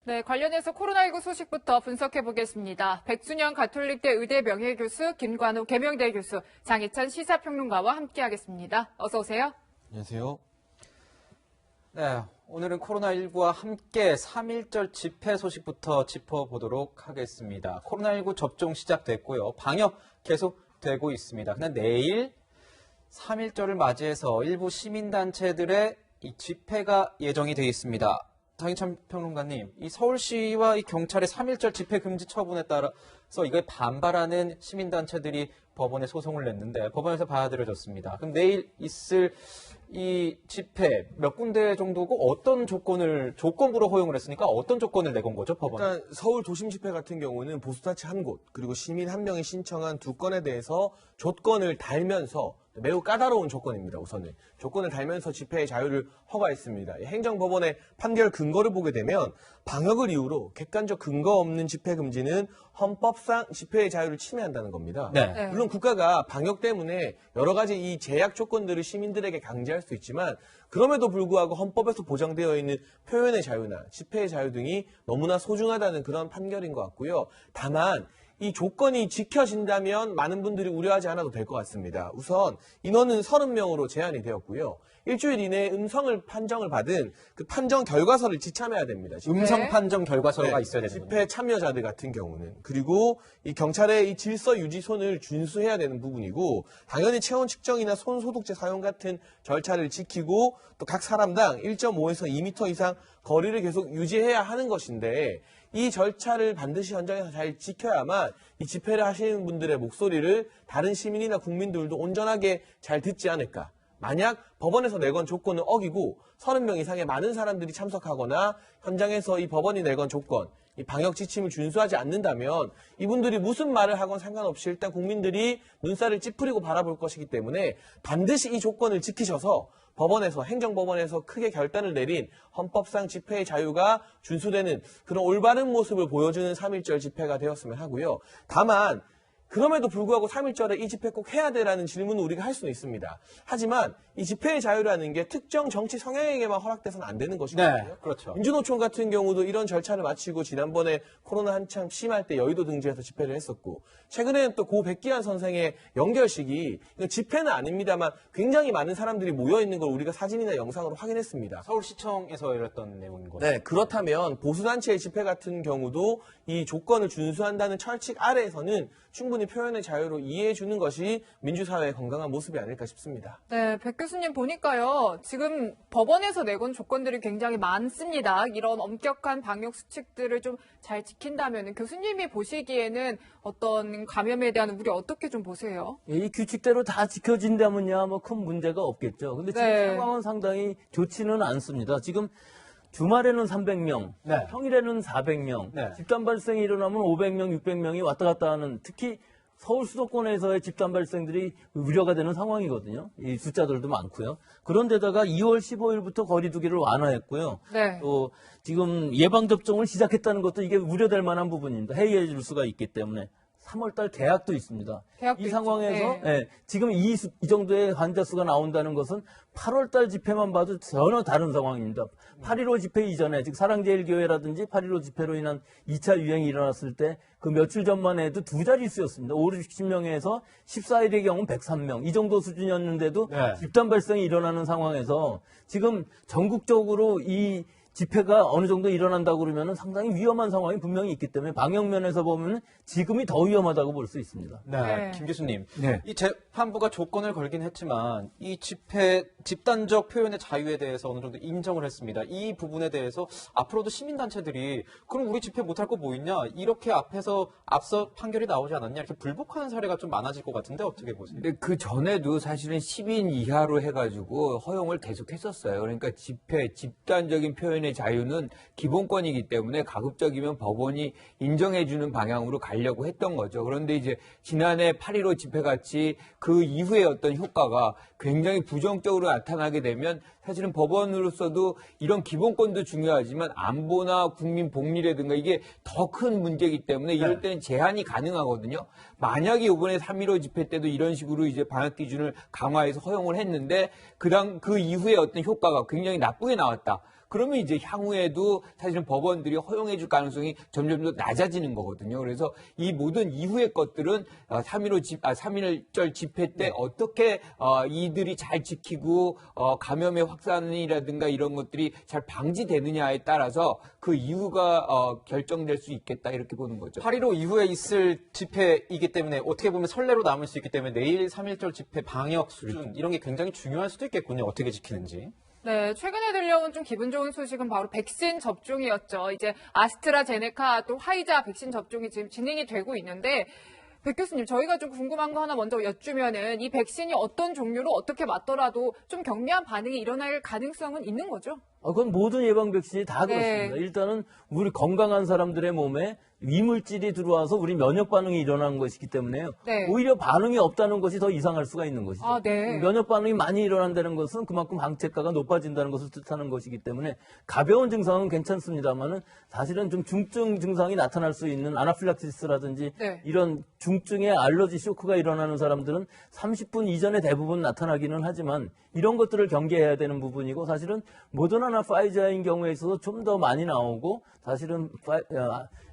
네, 관련해서 코로나19 소식부터 분석해 보겠습니다. 백순영 가톨릭대 의대 명예교수, 김관우 계명대 교수, 장희찬 시사평론가와 함께하겠습니다. 어서 오세요. 안녕하세요. 네, 오늘은 코로나19와 함께 3.1절 집회 소식부터 짚어보도록 하겠습니다. 코로나19 접종 시작됐고요. 방역 계속되고 있습니다. 근데 내일 3.1절을 맞이해서 일부 시민단체들의 이 집회가 예정이 되어 있습니다. 장희찬 평론가님, 이 서울시와 이 경찰의 3.1절 집회 금지 처분에 따라서 이거에 반발하는 시민단체들이 법원에 소송을 냈는데 법원에서 받아들여졌습니다. 그럼 내일 있을 이 집회 몇 군데 정도고 어떤 조건부로 허용을 했으니까 어떤 조건을 내건 거죠, 법원? 일단 서울 도심 집회 같은 경우는 보수단체 한 곳, 그리고 시민 한 명이 신청한 두 건에 대해서 조건을 달면서 매우 까다로운 조건입니다. 우선은 조건을 달면서 집회의 자유를 허가했습니다. 행정법원의 판결 근거를 보게 되면 방역을 이유로 객관적 근거 없는 집회 금지는 헌법상 집회의 자유를 침해한다는 겁니다. 네. 물론 국가가 방역 때문에 여러 가지 이 제약 조건들을 시민들에게 강제할 수 있지만 그럼에도 불구하고 헌법에서 보장되어 있는 표현의 자유나 집회의 자유 등이 너무나 소중하다는 그런 판결인 것 같고요. 다만 이 조건이 지켜진다면 많은 분들이 우려하지 않아도 될 것 같습니다. 우선 인원은 30명으로 제한이 되었고요. 일주일 이내에 음성을 판정을 받은 그 판정 결과서를 지참해야 됩니다. 음성 판정 결과서가 네, 있어야 되는 집회 참여자들 같은 경우는. 그리고 이 경찰의 이 질서 유지손을 준수해야 되는 부분이고 당연히 체온 측정이나 손 소독제 사용 같은 절차를 지키고 또 각 사람당 1.5에서 2m 이상 거리를 계속 유지해야 하는 것인데 이 절차를 반드시 현장에서 잘 지켜야만 이 집회를 하시는 분들의 목소리를 다른 시민이나 국민들도 온전하게 잘 듣지 않을까. 만약 법원에서 내건 조건을 어기고 30명 이상의 많은 사람들이 참석하거나 현장에서 이 법원이 내건 조건, 이 방역 지침을 준수하지 않는다면 이분들이 무슨 말을 하건 상관없이 일단 국민들이 눈살을 찌푸리고 바라볼 것이기 때문에 반드시 이 조건을 지키셔서 법원에서, 행정법원에서 크게 결단을 내린 헌법상 집회의 자유가 준수되는 그런 올바른 모습을 보여주는 3.1절 집회가 되었으면 하고요. 다만 그럼에도 불구하고 3.1절에 이 집회 꼭 해야 되라는 질문을 우리가 할 수는 있습니다. 하지만 이 집회의 자유라는 게 특정 정치 성향에게만 허락돼서는 안 되는 것이거든요. 네, 그렇죠. 민주노총 같은 경우도 이런 절차를 마치고 지난번에 코로나 한창 심할 때 여의도 등지에서 집회를 했었고 최근에는 또 고 백기환 선생의 연결식이 집회는 아닙니다만 굉장히 많은 사람들이 모여있는 걸 우리가 사진이나 영상으로 확인했습니다. 서울시청에서 열렸던 내용인 거죠. 네, 그렇다면 보수단체의 집회 같은 경우도 이 조건을 준수한다는 철칙 아래에서는 충분히 표현의 자유로 이해해 주는 것이 민주사회의 건강한 모습이 아닐까 싶습니다. 네, 백 교수님 보니까요. 지금 법원에서 내건 조건들이 굉장히 많습니다. 이런 엄격한 방역 수칙들을 좀 잘 지킨다면 교수님이 보시기에는 어떤 감염에 대한 우려 어떻게 좀 보세요? 이 규칙대로 다 지켜진다면야 뭐 큰 문제가 없겠죠. 근데 지금 네. 상황은 상당히 좋지는 않습니다. 지금 주말에는 300명, 네. 평일에는 400명, 네. 집단 발생이 일어나면 500명, 600명이 왔다 갔다 하는 특히 서울 수도권에서의 집단 발생들이 우려가 되는 상황이거든요. 이 숫자들도 많고요. 그런데다가 2월 15일부터 거리 두기를 완화했고요. 네. 또 지금 예방접종을 시작했다는 것도 이게 우려될 만한 부분입니다. 해이해질 수가 있기 때문에. 3월달 개학도 있습니다. 개학도 이 있죠. 상황에서 네. 지금 이 정도의 환자 수가 나온다는 것은 8월달 집회만 봐도 전혀 다른 상황입니다. 8.15 집회 이전에 즉 사랑제일교회라든지 8.15 집회로 인한 2차 유행이 일어났을 때 그 며칠 전만 해도 두 자릿수였습니다. 50명에서 14일의 경우는 103명 이 정도 수준이었는데도 네. 집단 발생이 일어나는 상황에서 지금 전국적으로 이 집회가 어느 정도 일어난다고 그러면 상당히 위험한 상황이 분명히 있기 때문에 방역 면에서 보면 지금이 더 위험하다고 볼 수 있습니다. 네, 네. 김 교수님. 네. 이 재판부가 조건을 걸긴 했지만 이 집단적 표현의 자유에 대해서 어느 정도 인정을 했습니다. 이 부분에 대해서 앞으로도 시민단체들이 그럼 우리 집회 못할 거 뭐 있냐? 이렇게 앞서 판결이 나오지 않았냐? 이렇게 불복하는 사례가 좀 많아질 것 같은데 어떻게 보세요? 근데 그 전에도 사실은 10인 이하로 해가지고 허용을 계속 했었어요. 그러니까 집단적인 표현의 자유는 기본권이기 때문에 가급적이면 법원이 인정해주는 방향으로 가려고 했던 거죠. 그런데 이제 지난해 8.15 집회 같이 그 이후에 어떤 효과가 굉장히 부정적으로 나타나게 되면 사실은 법원으로서도 이런 기본권도 중요하지만 안보나 국민 복리라든가 이게 더 큰 문제이기 때문에 이럴 때는 제한이 가능하거든요. 만약에 이번에 3.15 집회 때도 이런 식으로 이제 방역 기준을 강화해서 허용을 했는데 그 이후에 어떤 효과가 굉장히 나쁘게 나왔다. 그러면 이제 향후에도 사실은 법원들이 허용해 줄 가능성이 점점 더 낮아지는 거거든요. 그래서 이 모든 이후의 것들은 3.1절 집회 때 어떻게 이들이 잘 지키고 감염의 확산이라든가 이런 것들이 잘 방지되느냐에 따라서 그 이후가 결정될 수 있겠다 이렇게 보는 거죠. 8.15 이후에 있을 집회이기 때문에 어떻게 보면 선례로 남을 수 있기 때문에 내일 3.1절 집회 방역 수준 이런 게 굉장히 중요할 수도 있겠군요. 어떻게 지키는지. 네, 최근에 들려온 좀 기분 좋은 소식은 바로 백신 접종이었죠. 이제 아스트라제네카 또 화이자 백신 접종이 지금 진행이 되고 있는데 백 교수님, 저희가 좀 궁금한 거 하나 먼저 여쭈면은 이 백신이 어떤 종류로 어떻게 맞더라도 좀 경미한 반응이 일어날 가능성은 있는 거죠? 그건 모든 예방 백신이 다 네. 그렇습니다. 일단은 우리 건강한 사람들의 몸에 이물질이 들어와서 우리 면역 반응이 일어나는 것이기 때문에요. 네. 오히려 반응이 없다는 것이 더 이상할 수가 있는 것이죠. 아, 네. 면역 반응이 많이 일어난다는 것은 그만큼 항체가가 높아진다는 것을 뜻하는 것이기 때문에 가벼운 증상은 괜찮습니다만은 사실은 좀 중증 증상이 나타날 수 있는 아나필락시스라든지 네. 이런 중증의 알러지 쇼크가 일어나는 사람들은 30분 이전에 대부분 나타나기는 하지만 이런 것들을 경계해야 되는 부분이고 사실은 모더나나 파이자인 경우에 있어서 좀 더 많이 나오고 사실은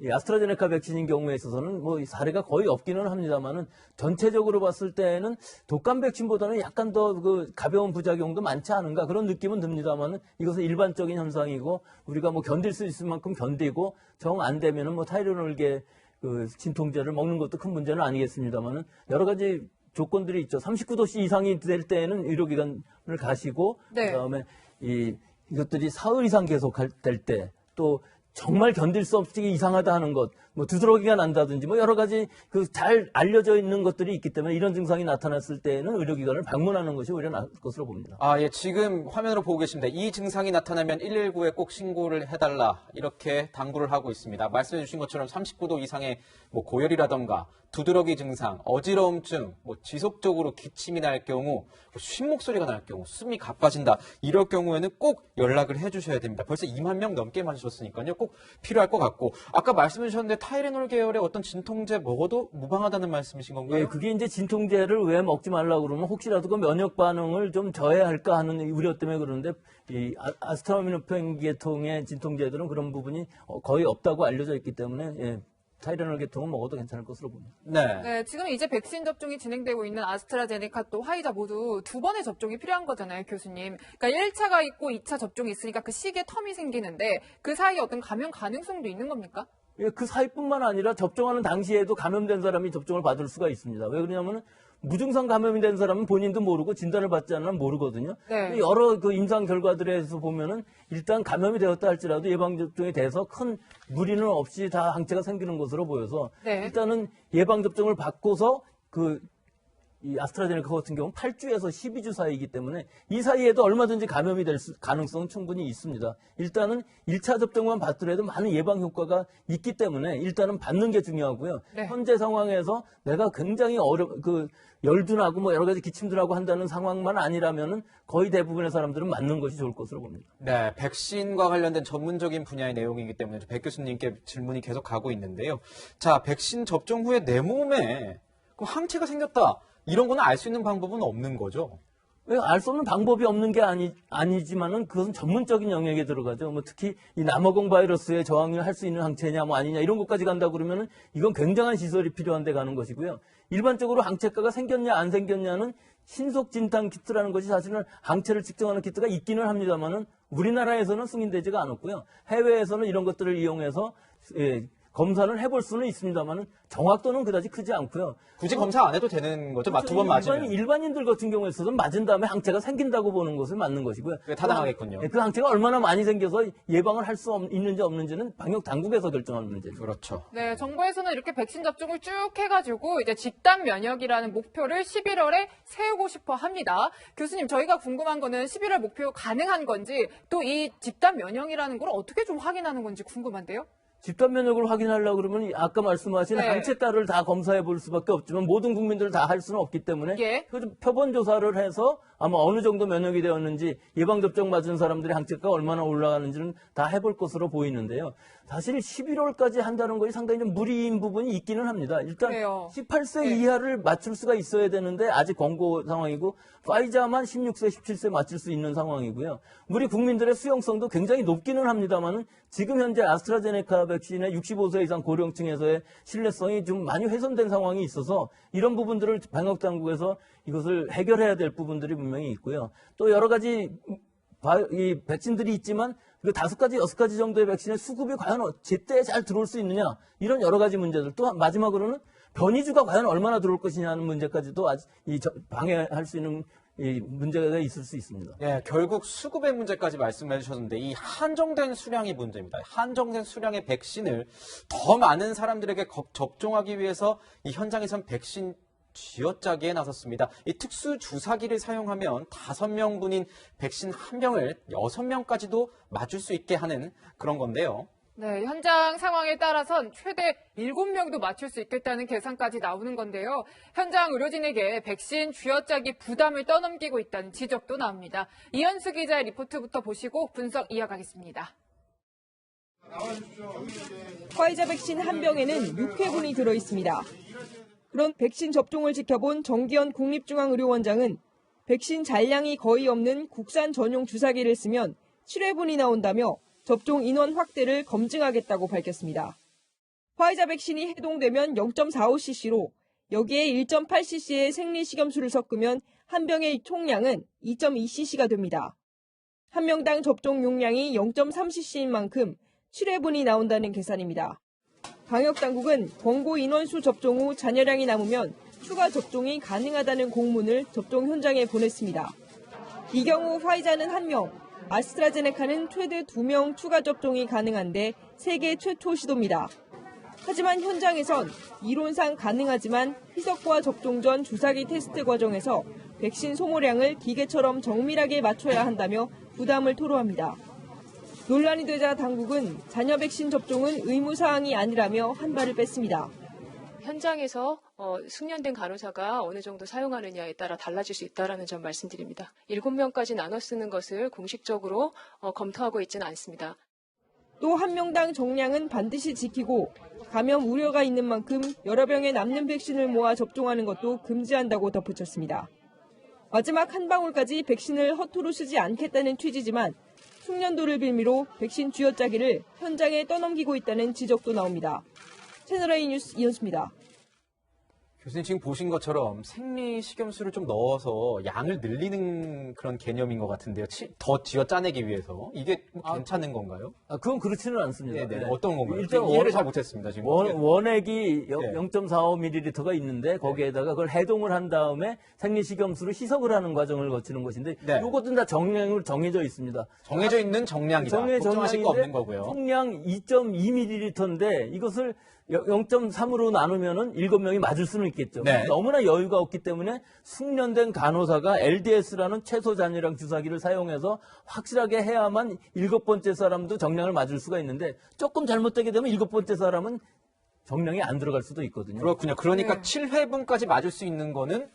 이 아스트라제네카 백신인 경우에 있어서는 뭐 사례가 거의 없기는 합니다만은 전체적으로 봤을 때는 독감 백신보다는 약간 더 그 가벼운 부작용도 많지 않은가 그런 느낌은 듭니다만은 이것은 일반적인 현상이고 우리가 뭐 견딜 수 있을 만큼 견디고 정 안 되면은 뭐 타이레놀계 그 진통제를 먹는 것도 큰 문제는 아니겠습니다만은 여러 가지 조건들이 있죠. 39도씨 이상이 될 때는 의료기관을 가시고 네. 그다음에 이것들이 사흘 이상 계속 될 때 또 정말 견딜 수 없이 이상하다 하는 것, 뭐 두드러기가 난다든지 뭐 여러 가지 그 잘 알려져 있는 것들이 있기 때문에 이런 증상이 나타났을 때에는 의료기관을 방문하는 것이 오히려 나을 것으로 봅니다. 예, 지금 화면으로 보고 계십니다. 이 증상이 나타나면 119에 꼭 신고를 해달라 이렇게 당부를 하고 있습니다. 말씀해 주신 것처럼 39도 이상의 뭐 고열이라던가 두드러기 증상, 어지러움증, 뭐 지속적으로 기침이 날 경우, 쉰 목소리가 날 경우, 숨이 가빠진다 이럴 경우에는 꼭 연락을 해주셔야 됩니다. 벌써 2만 명 넘게 맞으셨으니까요. 꼭 필요할 것 같고 아까 말씀해 주셨는데 타이레놀 계열의 어떤 진통제 먹어도 무방하다는 말씀이신 건가요? 예, 그게 이제 진통제를 왜 먹지 말라고 그러면 혹시라도 그 면역 반응을 좀 저해할까 하는 우려 때문에 그러는데 이 아스트라미노펜 계통의 진통제들은 그런 부분이 거의 없다고 알려져 있기 때문에 예, 타이레놀 계통은 먹어도 괜찮을 것으로 봅니다. 네. 네, 지금 이제 백신 접종이 진행되고 있는 아스트라제네카 또 화이자 모두 2번의 접종이 필요한 거잖아요, 교수님. 그러니까 1차가 있고 2차 접종이 있으니까 그 시기에 텀이 생기는데 그 사이에 어떤 감염 가능성도 있는 겁니까? 예, 그 사이뿐만 아니라 접종하는 당시에도 감염된 사람이 접종을 받을 수가 있습니다. 왜 그러냐면은 무증상 감염이 된 사람은 본인도 모르고 진단을 받지 않으면 모르거든요. 네. 여러 그 임상 결과들에서 보면은 일단 감염이 되었다 할지라도 예방접종이 돼서 큰 무리는 없이 다 항체가 생기는 것으로 보여서 네. 일단은 예방접종을 받고서 이 아스트라제네카 같은 경우는 8주에서 12주 사이이기 때문에 이 사이에도 얼마든지 감염이 될 가능성은 충분히 있습니다. 일단은 1차 접종만 받더라도 많은 예방 효과가 있기 때문에 일단은 받는 게 중요하고요. 네. 현재 상황에서 내가 굉장히 열도 나고 뭐 여러 가지 기침도 나고 한다는 상황만 아니라면은 거의 대부분의 사람들은 맞는 것이 좋을 것으로 봅니다. 네, 백신과 관련된 전문적인 분야의 내용이기 때문에 백 교수님께 질문이 계속 가고 있는데요. 자, 백신 접종 후에 내 몸에 그럼 항체가 생겼다. 이런 거는 알 수 있는 방법은 없는 거죠? 알 수 없는 방법이 없는 게 아니지만은 그것은 전문적인 영역에 들어가죠. 뭐 특히 이 남아공 바이러스에 저항을 할 수 있는 항체냐 뭐 아니냐 이런 것까지 간다 그러면은 이건 굉장한 시설이 필요한 데 가는 것이고요. 일반적으로 항체가가 생겼냐 안 생겼냐는 신속 진단 키트라는 것이 사실은 항체를 측정하는 키트가 있기는 합니다만은 우리나라에서는 승인되지가 않았고요. 해외에서는 이런 것들을 이용해서 검사를 해볼 수는 있습니다만은 정확도는 그다지 크지 않고요. 굳이 검사 안 해도 되는 거죠? 두 번 맞으면. 일반인들 같은 경우에서는 맞은 다음에 항체가 생긴다고 보는 것을 맞는 것이고요. 타당하겠군요. 그 항체가 얼마나 많이 생겨서 예방을 할 수 있는지 없는지는 방역 당국에서 결정하는 문제죠. 그렇죠. 네, 정부에서는 이렇게 백신 접종을 쭉 해가지고 이제 집단 면역이라는 목표를 11월에 세우고 싶어 합니다. 교수님, 저희가 궁금한 거는 11월 목표 가능한 건지 또 이 집단 면역이라는 걸 어떻게 좀 확인하는 건지 궁금한데요. 집단 면역을 확인하려고 그러면 아까 말씀하신 네. 항체가를 다 검사해 볼 수밖에 없지만 모든 국민들을 다 할 수는 없기 때문에 예. 표본 조사를 해서 아마 어느 정도 면역이 되었는지 예방접종 맞은 사람들의 항체가 얼마나 올라가는지는 다 해볼 것으로 보이는데요. 사실 11월까지 한다는 것이 상당히 좀 무리인 부분이 있기는 합니다. 일단 그래요. 18세 네. 이하를 맞출 수가 있어야 되는데 아직 권고 상황이고 파이자만 16세, 17세 맞출 수 있는 상황이고요. 우리 국민들의 수용성도 굉장히 높기는 합니다만 지금 현재 아스트라제네카 백신의 65세 이상 고령층에서의 신뢰성이 좀 많이 훼손된 상황이 있어서 이런 부분들을 방역당국에서 이것을 해결해야 될 부분들이 분명히 있고요. 또 여러 가지 이 백신들이 있지만 그 5가지, 6가지 정도의 백신의 수급이 과연 제때 잘 들어올 수 있느냐 이런 여러 가지 문제들 또 마지막으로는 변이주가 과연 얼마나 들어올 것이냐는 문제까지도 아직 방해할 수 있는 이 문제가 있을 수 있습니다. 예, 결국 수급의 문제까지 말씀해 주셨는데 이 한정된 수량이 문제입니다. 한정된 수량의 백신을 더 많은 사람들에게 접종하기 위해서 이 현장에선 백신 쥐어짜기에 나섰습니다. 이 특수 주사기를 사용하면 5명분인 백신 1병을 6명까지도 맞을 수 있게 하는 그런 건데요. 네, 현장 상황에 따라선 최대 7명도 맞출 수 있겠다는 계산까지 나오는 건데요. 현장 의료진에게 백신 쥐어짜기 부담을 떠넘기고 있다는 지적도 나옵니다. 이현수 기자의 리포트부터 보시고 분석 이어가겠습니다. 화이자 백신 한 병에는 6회분이 들어있습니다. 그런 백신 접종을 지켜본 정기현 국립중앙의료원장은 백신 잔량이 거의 없는 국산 전용 주사기를 쓰면 7회분이 나온다며 접종 인원 확대를 검증하겠다고 밝혔습니다. 화이자 백신이 해동되면 0.45cc로 여기에 1.8cc의 생리식염수를 섞으면 한 병의 총량은 2.2cc가 됩니다. 한 명당 접종 용량이 0.3cc인 만큼 7회분이 나온다는 계산입니다. 방역당국은 권고 인원수 접종 후 잔여량이 남으면 추가 접종이 가능하다는 공문을 접종 현장에 보냈습니다. 이 경우 화이자는 1명, 아스트라제네카는 최대 2명 추가 접종이 가능한데 세계 최초 시도입니다. 하지만 현장에선 이론상 가능하지만 희석과 접종 전 주사기 테스트 과정에서 백신 소모량을 기계처럼 정밀하게 맞춰야 한다며 부담을 토로합니다. 논란이 되자 당국은 잔여 백신 접종은 의무사항이 아니라며 한 발을 뺐습니다. 현장에서 숙련된 간호사가 어느 정도 사용하느냐에 따라 달라질 수 있다는 점 말씀드립니다. 7명까지 나눠 쓰는 것을 공식적으로 검토하고 있지는 않습니다. 또 한 명당 정량은 반드시 지키고 감염 우려가 있는 만큼 여러 병에 남는 백신을 모아 접종하는 것도 금지한다고 덧붙였습니다. 마지막 한 방울까지 백신을 허투루 쓰지 않겠다는 취지지만 숙련도를 빌미로 백신 쥐어짜기를 현장에 떠넘기고 있다는 지적도 나옵니다. 채널A 뉴스 이현수입니다. 교수님 지금 보신 것처럼 생리식염수를 좀 넣어서 양을 늘리는 그런 개념인 것 같은데요. 더 쥐어 짜내기 위해서. 이게 괜찮은 건가요? 그건 그렇지는 않습니다. 네, 어떤 건가요? 일단 이해를 잘 못했습니다. 지금. 원액이 네. 0.45ml가 있는데 거기에다가 그걸 해동을 한 다음에 생리식염수로 희석을 하는 과정을 거치는 것인데 네. 이것은 다 정량으로 정해져 있습니다. 정해져 있는 정량이다. 걱정하실 거 없는 거고요. 총량 2.2ml인데 이것을 0.3으로 나누면은 7명이 맞을 수는 있겠죠. 네. 너무나 여유가 없기 때문에 숙련된 간호사가 LDS라는 최소 잔여량 주사기를 사용해서 확실하게 해야만 7번째 사람도 정량을 맞을 수가 있는데 조금 잘못되게 되면 7번째 사람은 정량이 안 들어갈 수도 있거든요. 그렇군요. 그러니까 7회분까지 맞을 수 있는 거는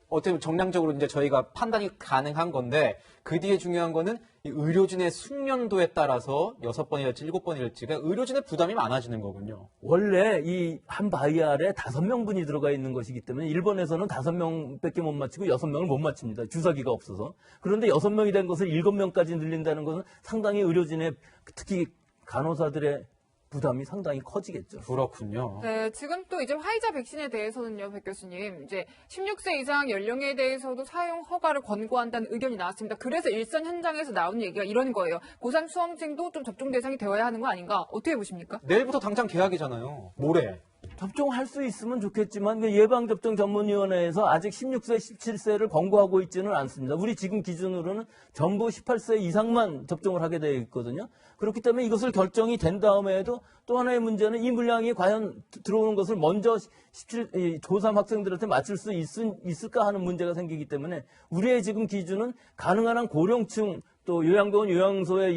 어떻게 보면 정량적으로 이제 저희가 판단이 가능한 건데 그 뒤에 중요한 거는 이 의료진의 숙련도에 따라서 6번이랄지 7번이랄지가 의료진의 부담이 많아지는 거군요. 원래 이 한 바이알에 5명분이 들어가 있는 것이기 때문에 일본에서는 5명밖에 못 맞히고 6명을 못 맞춥니다. 주사기가 없어서. 그런데 6명이 된 것을 7명까지 늘린다는 것은 상당히 의료진의 특히 간호사들의 부담이 상당히 커지겠죠. 그렇군요. 네, 지금 또 이제 화이자 백신에 대해서는요, 백 교수님, 이제 16세 이상 연령에 대해서도 사용 허가를 권고한다는 의견이 나왔습니다. 그래서 일선 현장에서 나온 얘기가 이런 거예요. 고3 수험생도 좀 접종 대상이 되어야 하는 거 아닌가? 어떻게 보십니까? 내일부터 당장 개학이잖아요. 모레. 접종할 수 있으면 좋겠지만 예방접종 전문위원회에서 아직 16세, 17세를 권고하고 있지는 않습니다. 우리 지금 기준으로는 전부 18세 이상만 접종을 하게 되어 있거든요. 그렇기 때문에 이것을 결정이 된 다음에도 또 하나의 문제는 이 물량이 과연 들어오는 것을 먼저 조3 학생들한테 맞출 수 있을까 하는 문제가 생기기 때문에 우리의 지금 기준은 가능한 한 고령층 또 요양병원 요양소에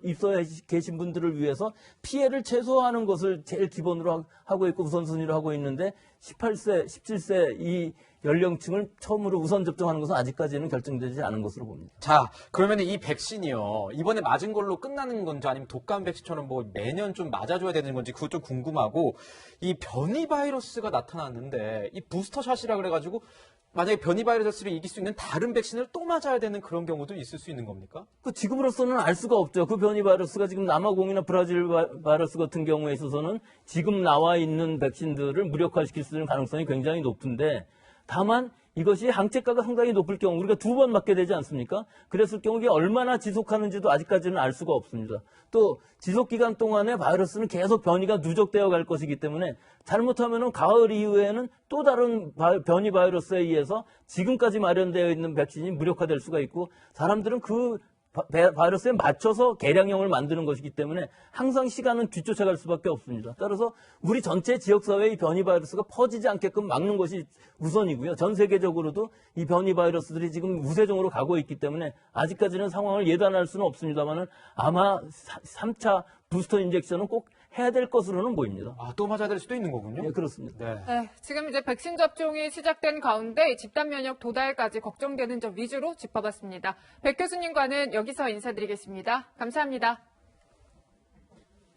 입소해 계신 분들을 위해서 피해를 최소화하는 것을 제일 기본으로 하고 있고 우선순위로 하고 있는데 18세, 17세 이 연령층을 처음으로 우선 접종하는 것은 아직까지는 결정되지 않은 것으로 봅니다. 자, 그러면 이 백신이요. 이번에 맞은 걸로 끝나는 건지 아니면 독감 백신처럼 뭐 매년 좀 맞아줘야 되는 건지 그것 좀 궁금하고 이 변이 바이러스가 나타났는데 이 부스터샷이라 그래가지고 만약에 변이 바이러스를 이길 수 있는 다른 백신을 또 맞아야 되는 그런 경우도 있을 수 있는 겁니까? 그 지금으로서는 알 수가 없죠. 그 변이 바이러스가 지금 남아공이나 브라질 바이러스 같은 경우에 있어서는 지금 나와 있는 백신들을 무력화시킬 수 있는 가능성이 굉장히 높은데 다만 이것이 항체가가 상당히 높을 경우 우리가 2번 맞게 되지 않습니까? 그랬을 경우 이게 얼마나 지속하는지도 아직까지는 알 수가 없습니다. 또 지속기간 동안에 바이러스는 계속 변이가 누적되어 갈 것이기 때문에 잘못하면 가을 이후에는 또 다른 변이 바이러스에 의해서 지금까지 마련되어 있는 백신이 무력화될 수가 있고 사람들은 그 바이러스에 맞춰서 개량형을 만드는 것이기 때문에 항상 시간은 뒤쫓아갈 수밖에 없습니다. 따라서 우리 전체 지역사회의 변이 바이러스가 퍼지지 않게끔 막는 것이 우선이고요. 전 세계적으로도 이 변이 바이러스들이 지금 우세종으로 가고 있기 때문에 아직까지는 상황을 예단할 수는 없습니다만 아마 3차 부스터 인젝션은 꼭 해야 될 것으로는 보입니다. 아, 또 맞아야 될 수도 있는 거군요. 네, 그렇습니다. 네. 네, 지금 이제 백신 접종이 시작된 가운데 집단 면역 도달까지 걱정되는 점 위주로 짚어봤습니다. 백 교수님과는 여기서 인사드리겠습니다. 감사합니다.